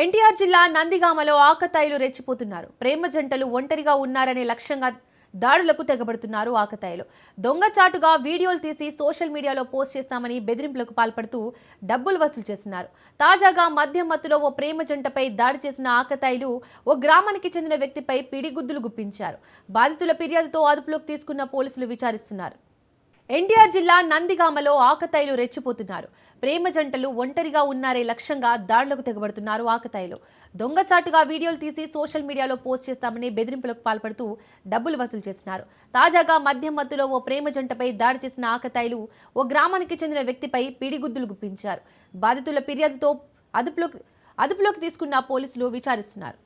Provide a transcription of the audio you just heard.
ఎన్టీఆర్ జిల్లా నందిగామలో ఆకతాయిలు రెచ్చిపోతున్నారు. ప్రేమ జంటలు ఒంటరిగా ఉన్నారనే లక్ష్యంగా దాడులకు తెగబడుతున్నారు ఆకతాయిలు. దొంగచాటుగా వీడియోలు తీసి సోషల్ మీడియాలో పోస్ట్ చేస్తామని బెదిరింపులకు పాల్పడుతూ డబ్బులు వసూలు చేస్తున్నారు. తాజాగా మద్యం మత్తులో ఓ ప్రేమ జంటపై దాడి చేసిన ఆకతాయిలు ఓ గ్రామానికి చెందిన వ్యక్తిపై పిడిగుద్దులు గుప్పించారు. బాధితుల ఫిర్యాదుతో అదుపులోకి తీసుకున్న పోలీసులు విచారిస్తున్నారు. ఎన్టీఆర్ జిల్లా నందిగామలో ఆకతాయిలు రెచ్చిపోతున్నారు. ప్రేమ జంటలు ఒంటరిగా ఉన్నారే లక్ష్యంగా దాడులకు తెగబడుతున్నారు ఆకతాయిలు. దొంగచాటుగా వీడియోలు తీసి సోషల్ మీడియాలో పోస్ట్ చేస్తామని బెదిరింపులకు పాల్పడుతూ డబ్బులు వసూలు చేస్తున్నారు. తాజాగా మద్యం మత్తులో ఓ ప్రేమ జంటపై దాడి చేసిన ఆకతాయిలు ఓ గ్రామానికి చెందిన వ్యక్తిపై పిడిగుద్దులు గుప్పించారు. బాధితుల ఫిర్యాదుతో అదుపులోకి తీసుకున్న పోలీసులు విచారిస్తున్నారు.